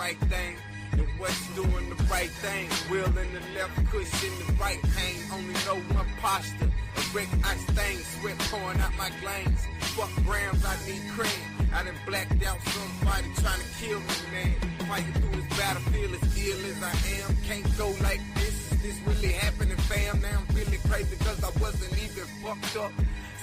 right thing. And what's doing the right thing? Wheel in the left, cushion the right pain. Only know one posture. A wreck I stain, sweat pouring out my glands. Fuck grams, I need cream. I done blacked out somebody trying to kill me, man. Fighting through this battlefield as ill as I am. Can't go like this. Is this really happening, fam? Now I'm feeling crazy because I wasn't even fucked up.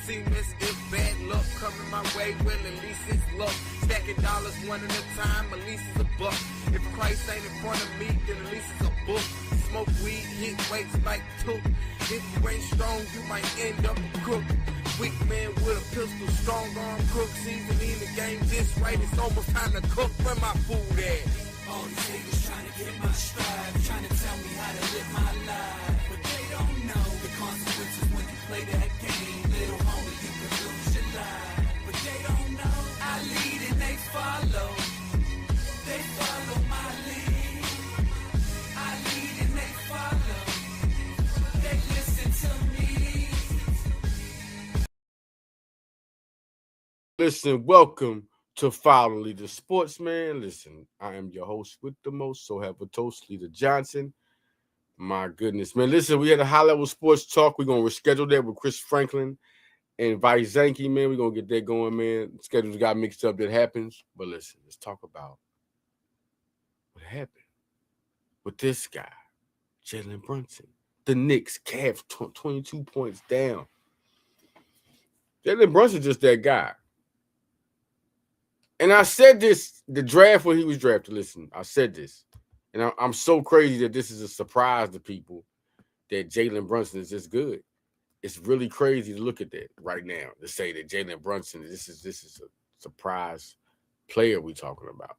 Seem as if bad luck coming my way, well at least it's luck. Stacking dollars one at a time, at least it's a buck. If Christ ain't in front of me, then at least it's a book. Smoke weed, hit weights like took. If you ain't strong, you might end up a crook. Weak man with a pistol, strong arm crook. Seasoning the game just right, it's almost time to cook. Where my food at? All these niggas trying to get my stride, trying to tell me how to live my life. But they don't know the consequences when you play that game. Little homie, you can lose your life. But they don't know I lead and they follow. They follow my lead. I lead and they follow. They listen to me. Listen, welcome to Follow Leader Sportsman. Listen, I am your host with the most, so have a toast, Leader Johnson. My goodness, man. Listen, we had a high-level sports talk. We're going to reschedule that with Chris Franklin and Vice Zanke, man. We're going to get that going, man. Schedules got mixed up. That happens. But listen, let's talk about what happened with this guy, Jalen Brunson. The Knicks, Cavs, 22 points down. Jalen Brunson just that guy. And I said this, the draft when he was drafted. Listen, I said this. And I'm so crazy that this is a surprise to people that Jalen Brunson is this good. It's really crazy to look at that right now, to say that Jalen Brunson, this is a surprise player we're talking about.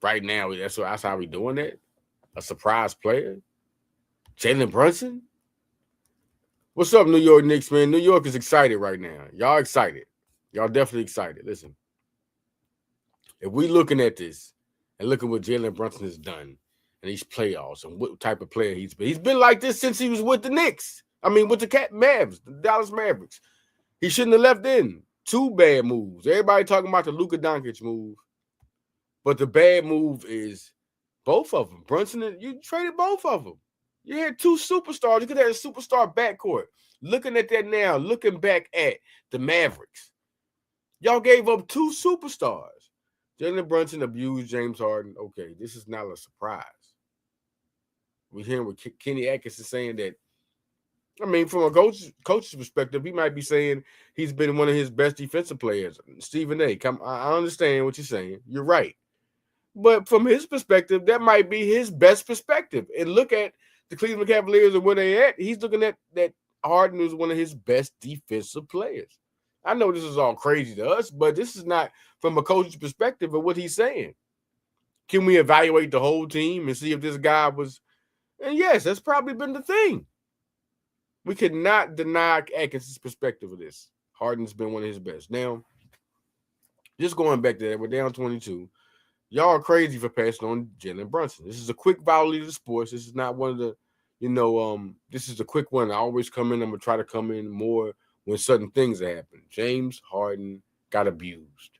Right now, that's how we're doing that. A surprise player. Jalen Brunson? What's up, New York Knicks, man? New York is excited right now. Y'all excited. Y'all definitely excited. Listen. If we looking at this and looking what Jalen Brunson has done in these playoffs and what type of player he's been like this since he was with the Knicks. I mean, with the Mavs, the Dallas Mavericks. He shouldn't have left in. 2 bad moves. Everybody talking about the Luka Doncic move, but the bad move is both of them. Brunson, you traded both of them. You had 2 superstars. You could have a superstar backcourt. Looking at that now, looking back at the Mavericks, y'all gave up 2 superstars. Jalen Brunson abused James Harden. Okay, this is not a surprise. We're hearing what Kenny Atkinson saying that, I mean, from a coach's perspective, he might be saying he's been one of his best defensive players. Stephen A., I understand what you're saying. You're right. But from his perspective, that might be his best perspective. And look at the Cleveland Cavaliers and where they at. He's looking at that Harden is one of his best defensive players. I know this is all crazy to us, but this is not from a coach's perspective of what he's saying. Can we evaluate the whole team and see if this guy was? And yes, that's probably been the thing. We cannot deny Atkinson's perspective of this. Harden's been one of his best. Now, just going back to that, we're down 22. Y'all are crazy for passing on Jalen Brunson. This is a quick volley to sports. This is not one of the, this is a quick one. I always come in. I'm going to try to come in more when certain things happen. James Harden got abused.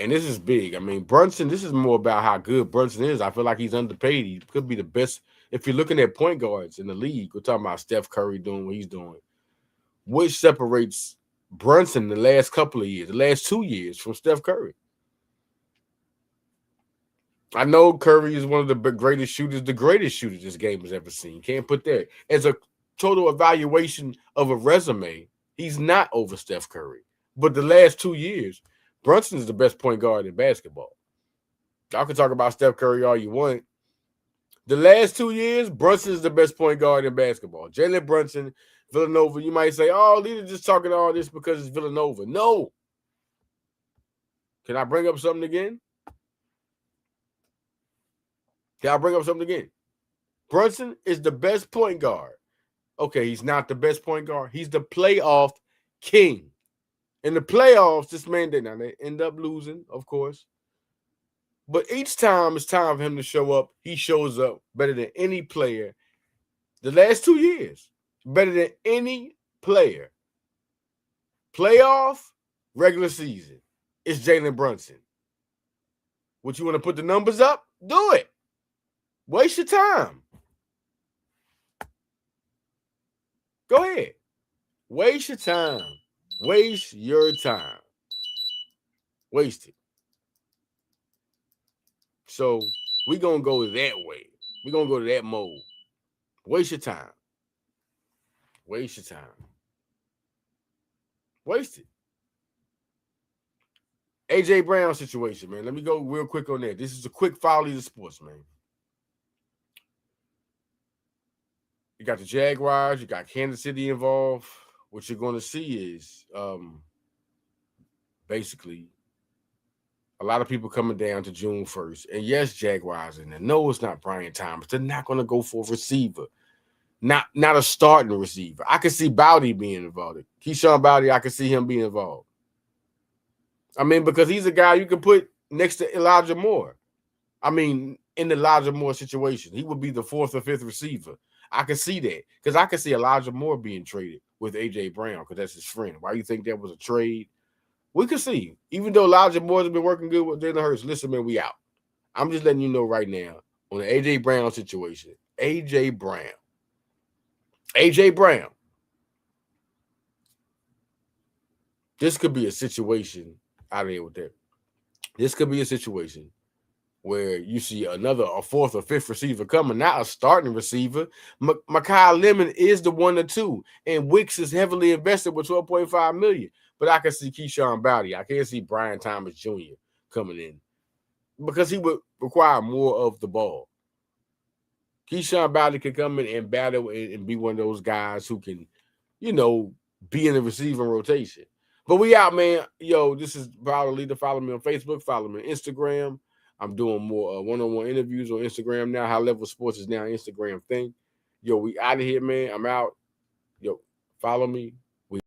And this is big. I mean, Brunson, this is more about how good Brunson is. I feel like he's underpaid. He could be the best. If you're looking at point guards in the league, we're talking about Steph Curry doing what he's doing. Which separates Brunson the last couple of years, the last 2 years from Steph Curry? I know Curry is one of the greatest shooters this game has ever seen. Can't put that. As a total evaluation of a resume, he's not over Steph Curry. But the last 2 years, Brunson is the best point guard in basketball. Y'all can talk about Steph Curry all you want. The last 2 years, Brunson is the best point guard in basketball. Jalen Brunson, Villanova, you might say, oh, Leader just talking all this because it's Villanova. No. Can I bring up something again? Brunson is the best point guard. Okay, he's not the best point guard. He's the playoff king. In the playoffs, this man did not. They end up losing, of course. But each time it's time for him to show up. He shows up better than any player. The last 2 years, better than any player. Playoff, regular season. It's Jalen Brunson. What, you want to put the numbers up? Do it. Waste your time. Go ahead. Waste your time. Waste your time. Waste it. So we're going to go that way. We're going to go to that mode. Waste your time. Waste your time. Waste it. AJ Brown situation, man. Let me go real quick on that. This is a quick follow to sports, man. You got the Jaguars. You got Kansas City involved. What you're going to see is basically a lot of people coming down to June 1st. And yes, Jaguars in there. No, it's not Brian Thomas. They're not going to go for a receiver. Not a starting receiver. I can see Bowdy being involved. Keyshawn Bowdy, I can see him being involved. I mean, because he's a guy you can put next to Elijah Moore. I mean, in the Elijah Moore situation, he would be the 4th or 5th receiver. I can see that because I can see Elijah Moore being traded with A.J. Brown because that's his friend. Why do you think that was a trade? We can see. Even though Elijah Moore has been working good with Jalen Hurts, listen, man, we out. I'm just letting you know right now on the A.J. Brown situation. A.J. Brown. This could be a situation out of here with that. This could be a situation where you see a 4th or 5th receiver coming, not a starting receiver. Mekhi Lemon is the 1 or 2, and Wicks is heavily invested with $12.5 million. But I can see Keyshawn Bowdy. I can't see Brian Thomas Jr. coming in because he would require more of the ball. Keyshawn Bowdy can come in and battle and be one of those guys who can, be in the receiving rotation. But we out, man. Yo, this is Power Leader. Follow me on Facebook. Follow me on Instagram. I'm doing more one-on-one interviews on Instagram now. High Level Sports is now an Instagram thing. Yo, we out of here, man. I'm out. Yo, follow me. We